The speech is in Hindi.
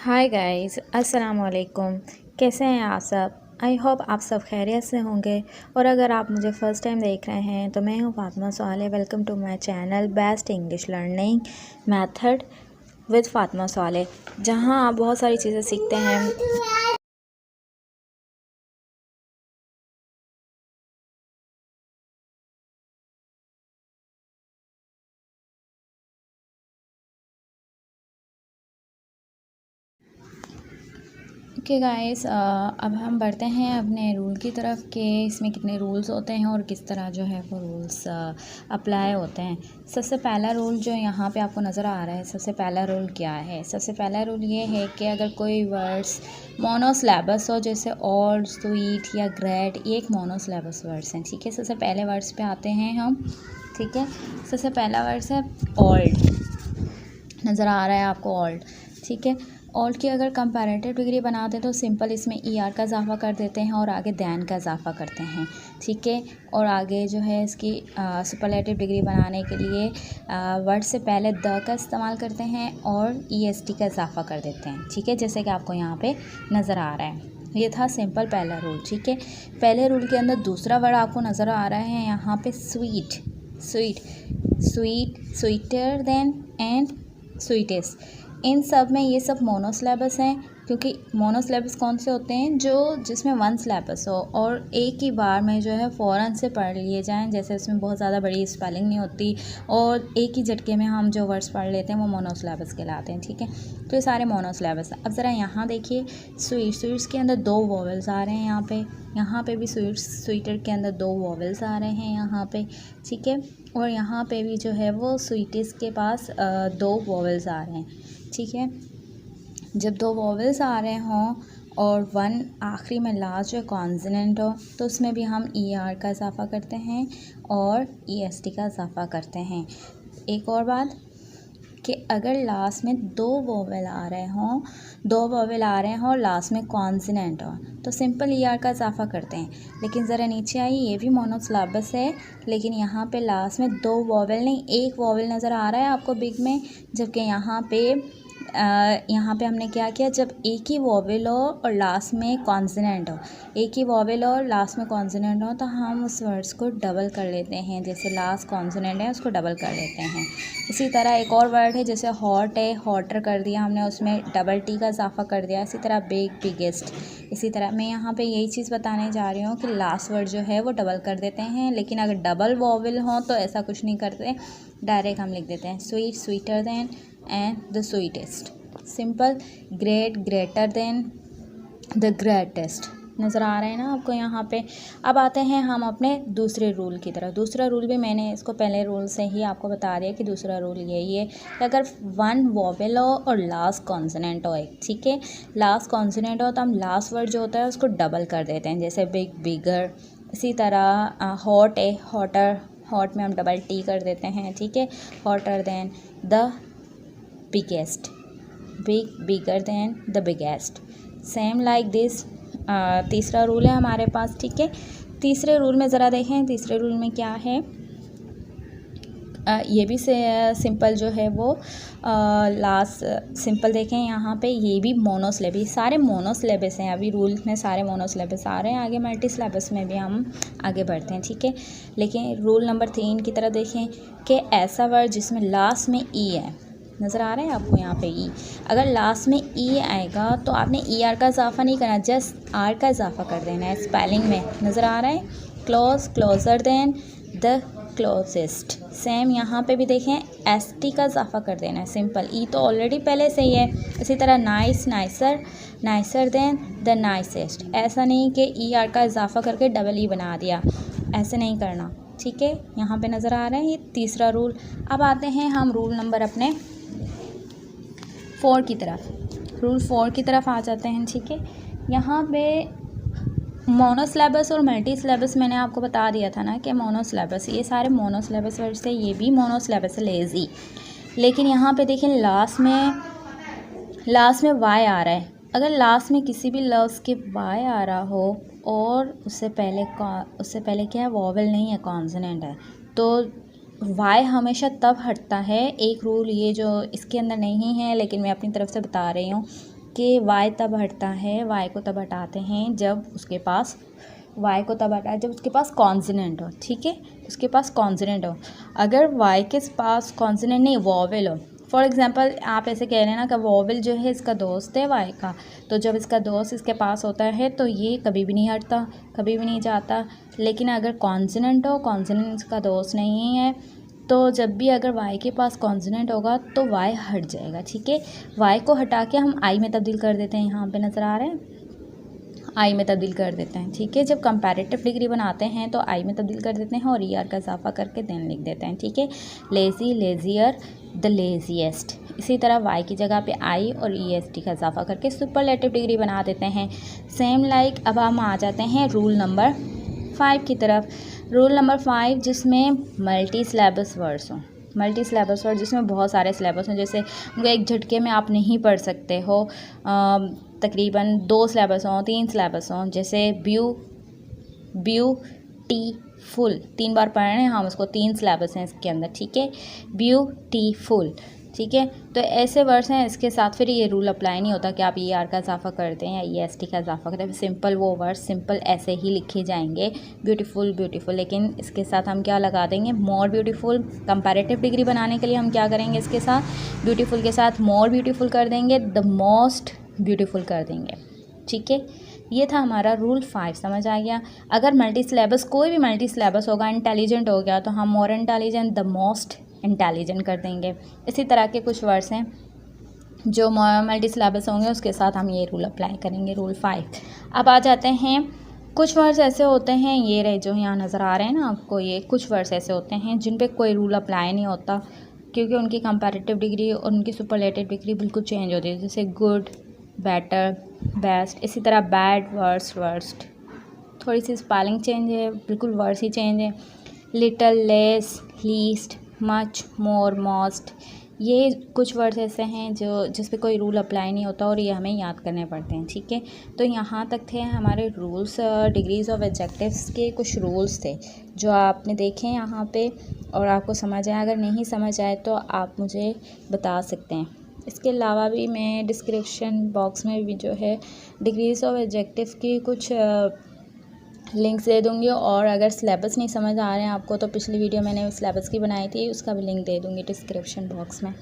हाय गाइस, अस्सलाम वालेकुम। कैसे हैं आप सब? आई होप आप सब खैरियत से होंगे। और अगर आप मुझे फ़र्स्ट टाइम देख रहे हैं तो मैं हूं Fatima Sale. Welcome to my channel best English learning method with Fatima Sale, जहां आप बहुत सारी चीज़ें सीखते हैं। ओके गाइस, अब हम बढ़ते हैं अपने रूल की तरफ कि इसमें कितने रूल्स होते हैं और किस तरह जो है वो रूल्स अप्लाई होते हैं। सबसे पहला रूल जो यहाँ पे आपको नज़र आ रहा है, सबसे पहला रूल क्या है? सबसे पहला रूल ये है कि अगर कोई वर्ड्स मोनोसिलेबस हो, जैसे ओल्ड, स्वीट या ग्रेट, ये एक मोनोसिलेबस वर्ड्स हैं। ठीक है, सबसे पहले वर्ड्स पे आते हैं हम। ठीक है, सबसे पहला वर्ड्स है ओल्ड। नज़र आ रहा है आपको ओल्ड? ठीक है, ओल्ड की अगर कंपैरेटिव डिग्री बनाते हैं तो सिंपल इसमें ER का इजाफा कर देते हैं और आगे दैन का इजाफा करते हैं। ठीक है, और आगे जो है इसकी सुपरलेटिव डिग्री बनाने के लिए वर्ड से पहले द का इस्तेमाल करते हैं और EST का इजाफा कर देते हैं। ठीक है, जैसे कि आपको यहाँ पे नज़र आ रहा है। ये था सिंपल पहला रूल। ठीक है, पहले रूल के अंदर दूसरा वर्ड आपको नज़र आ रहा है यहाँ पे sweet. Sweet, sweet, sweeter then and sweetest. इन सब में ये सब मोनोसिलेबस हैं, क्योंकि मोनोसिलेबस कौन से होते हैं? जो जिसमें वन सिलेबस हो और एक ही बार में जो है फ़ौरन से पढ़ लिए जाएं, जैसे इसमें बहुत ज़्यादा बड़ी स्पेलिंग नहीं होती और एक ही झटके में हम जो वर्ड्स पढ़ लेते हैं वो मोनोसिलेबस कहलाते हैं। ठीक है, तो ये सारे मोनोसिलेबस हैं। अब ज़रा यहाँ देखिए, स्वीट्स के अंदर 2 वॉवेल्स आ रहे हैं यहाँ पे भी स्वीटर के अंदर 2 वॉवेल्स आ रहे हैं यहाँ पे। ठीक है, और यहाँ पे भी जो है वो स्वीटिस के पास 2 वॉवेल्स आ रहे हैं। ठीक है, जब 2 वॉवेल्स आ रहे हों और 1 आखिरी में लास्ट जो कॉन्सोनेंट हो तो उसमें भी हम ER का इजाफा करते हैं और EST का इजाफा करते हैं। एक और बात कि अगर लास्ट में 2 वोवेल आ रहे हों और लास्ट में कॉन्सोनेंट हो तो सिंपल ER का इजाफा करते हैं। लेकिन ज़रा नीचे आइए, ये भी मोनोसिलेबस है लेकिन यहाँ पे लास्ट में 2 वोवेल नहीं, 1 वोवेल नज़र आ रहा है आपको बिग में, जबकि यहाँ पे हमने क्या किया, जब एक ही वोवेल हो और लास्ट में कॉन्सोनेंट हो, एक ही वोवेल हो और लास्ट में कॉन्सोनेंट हो तो हम उस वर्ड्स को डबल कर लेते हैं। जैसे लास्ट कॉन्सोनेंट है उसको डबल कर लेते हैं। इसी तरह एक और वर्ड है, जैसे हॉट है, हॉटर कर दिया हमने, उसमें डबल T का इजाफा कर दिया। इसी तरह बिग, बिगेस्ट। इसी तरह मैं यहाँ पे यही चीज़ बताने जा रही हूँ कि लास्ट वर्ड जो है वो डबल कर देते हैं, लेकिन अगर डबल वोवेल हो तो ऐसा कुछ नहीं करते, डायरेक्ट हम लिख देते हैं sweet, sweeter then and the sweetest. Simple, great, greater than the greatest. नज़र आ रहे हैं ना आपको यहाँ पे? अब आते हैं हम अपने दूसरे रूल की तरफ। दूसरा रूल भी मैंने इसको पहले रूल से ही आपको बता दिया कि दूसरा रूल यही है कि अगर 1 वोवेल हो और लास्ट कॉन्सोनेंट हो एक, ठीक है, लास्ट कॉन्सोनेंट हो तो हम लास्ट वर्ड जो होता है उसको डबल कर देते हैं, जैसे बिग, बिगर। इसी तरह हॉट है, हॉटर, हॉट में हम डबल T कर देते हैं। ठीक है, hotter then the biggest, big, bigger than the biggest. Same like this. तीसरा रूल है हमारे पास। ठीक है, तीसरे रूल में ज़रा देखें, तीसरे रूल में क्या है? ये भी से सिंपल जो है वो लास्ट सिंपल देखें यहाँ पे, ये भी मोनोसिलेबस, सारे मोनोसिलेबस हैं। अभी रूल में सारे मोनोसिलेबस आ रहे हैं, आगे मल्टी सिलेबस में भी हम आगे बढ़ते हैं। ठीक है, लेकिन रूल नंबर 3 की तरह देखें कि ऐसा वर्ड जिसमें लास्ट में E है, नज़र आ रहा है आपको यहाँ पे E, अगर लास्ट में E आएगा तो आपने ER का इजाफा नहीं करना, जस्ट R का इजाफा कर देना है स्पेलिंग में। नज़र आ रहा है? Close, closure then the closest. Same यहाँ पे भी देखें, ST का इजाफा कर देना है, सिंपल। E तो ऑलरेडी पहले से ही है। इसी तरह nice, nicer, nicer than the nicest. ऐसा नहीं कि ER का इजाफा करके डबल E बना दिया, ऐसे नहीं करना। ठीक है, यहाँ पे नज़र आ रहा है ये तीसरा रूल। अब आते हैं हम रूल नंबर अपने 4 की तरफ। रूल 4 की तरफ आ जाते हैं। ठीक है, यहाँ पे मोनोसिलेबस और मल्टी सिलेबस मैंने आपको बता दिया था ना कि मोनोसिलेबस, ये सारे मोनोसिलेबस वर्ड से, ये भी मोनोसिलेबस है, लेज़ी। लेकिन यहाँ पे देखें लास्ट में वाई आ रहा है। अगर लास्ट में किसी भी लफ्ज़ के वाई आ रहा हो और उससे पहले क्या है, वोवेल नहीं है, कॉन्सोनेंट है, तो वाई हमेशा तब हटता है। एक रूल ये जो इसके अंदर नहीं है लेकिन मैं अपनी तरफ से बता रही हूँ कि वाई तब हटता है, वाई को तब हटाते हैं जब उसके पास वाई को तब हटाए जब उसके पास कॉन्सोनेंट हो, ठीक है, उसके पास कॉन्सोनेंट हो। अगर वाई के पास कॉन्सोनेंट नहीं, वॉवेल हो, फॉर एग्जांपल आप ऐसे कह रहे हैं ना कि वॉवेल जो है इसका दोस्त है वाई का, तो जब इसका दोस्त इसके पास होता है तो ये कभी भी नहीं हटता, कभी भी नहीं जाता। लेकिन अगर कॉन्सोनेंट हो, कॉन्सोनेंट इसका दोस्त नहीं है, तो जब भी अगर वाई के पास कॉन्सोनेंट होगा तो वाई हट जाएगा, ठीक है। वाई को हटा के हम आई में तब्दील कर देते हैं, यहाँ पे नज़र आ रहे हैं, आई में तब्दील कर देते हैं, ठीक है। जब कंपैरेटिव डिग्री बनाते हैं तो आई में तब्दील कर देते हैं और ई आर का इजाफा करके देन लिख देते हैं, ठीक है। Lazy, lazier, the laziest. इसी तरह वाई की जगह पे आई और ई एस टी का इजाफा करके सुपरलेटिव डिग्री बना देते हैं। सेम लाइक अब हम आ जाते हैं रूल नंबर 5 की तरफ। रूल नंबर 5 जिसमें मल्टी सिलेबस वर्ड्स हों, मल्टी सिलेबस वर्ड जिसमें बहुत सारे सिलेबस हैं, जैसे उनको एक झटके में आप नहीं पढ़ सकते हो, तकरीबन 2 सिलेबस हों, 3 सिलेबस हों, जैसे ब्यूटीफुल 3 बार पढ़ रहे हैं हम उसको, 3 सिलेबस हैं इसके अंदर, ठीक है, ब्यूटीफुल, ठीक है। तो ऐसे वर्ड्स हैं, इसके साथ फिर ये रूल अप्लाई नहीं होता कि आप ई आर का इजाफा कर दें या ई एस टी का इजाफा करें, सिंपल वो वर्ड सिंपल ऐसे ही लिखे जाएंगे, ब्यूटीफुल ब्यूटीफुल। लेकिन इसके साथ हम क्या लगा देंगे, मोर ब्यूटीफुल। कंपैरेटिव डिग्री बनाने के लिए हम क्या करेंगे, इसके साथ ब्यूटीफुल के साथ मोर ब्यूटीफुल कर देंगे, द मोस्ट ब्यूटीफुल कर देंगे, ठीक है। ये था हमारा रूल 5, समझ आ गया। अगर मल्टी सिलेबस, कोई भी मल्टी सिलेबस होगा, इंटेलिजेंट हो गया तो हम more intelligent, the most intelligent कर देंगे। इसी तरह के कुछ वर्ड्स हैं जो मल्टी सिलेबस होंगे, उसके साथ हम ये रूल अप्लाई करेंगे, रूल 5। अब आ जाते हैं, कुछ वर्ड्स ऐसे होते हैं, ये रहे जो यहाँ नज़र आ रहे हैं ना आपको, ये कुछ वर्ड्स ऐसे होते हैं जिन पे कोई रूल अप्लाई नहीं होता, क्योंकि उनकी कंपैरेटिव डिग्री और उनकी सुपरलेटिव डिग्री बिल्कुल चेंज होती है, जैसे गुड, बेटर, बेस्ट। इसी तरह बैड, वर्स्ट, वर्स्ट, थोड़ी सी स्पेलिंग चेंज है, बिल्कुल वर्ड्स ही चेंज है। लिटल, लेस, लीस्ट, मच, मोर, मोस्ट, ये कुछ वर्ड्स ऐसे हैं जो जिस पे कोई रूल अप्लाई नहीं होता और ये हमें याद करने पड़ते हैं, ठीक है। तो यहाँ तक थे हमारे रूल्स, डिग्रीज ऑफ एडजेक्टिव्स के कुछ रूल्स थे जो आपने देखे यहाँ पे और आपको समझ आए। अगर नहीं समझ आए तो आप मुझे बता सकते हैं। इसके अलावा भी मैं डिस्क्रिप्शन बॉक्स में भी जो है डिग्रीज ऑफ एडजेक्टिव की कुछ लिंक्स दे दूँगी, और अगर सिलेबस नहीं समझ आ रहे हैं आपको तो पिछली वीडियो मैंने सिलेबस की बनाई थी, उसका भी लिंक दे दूँगी डिस्क्रिप्शन बॉक्स में।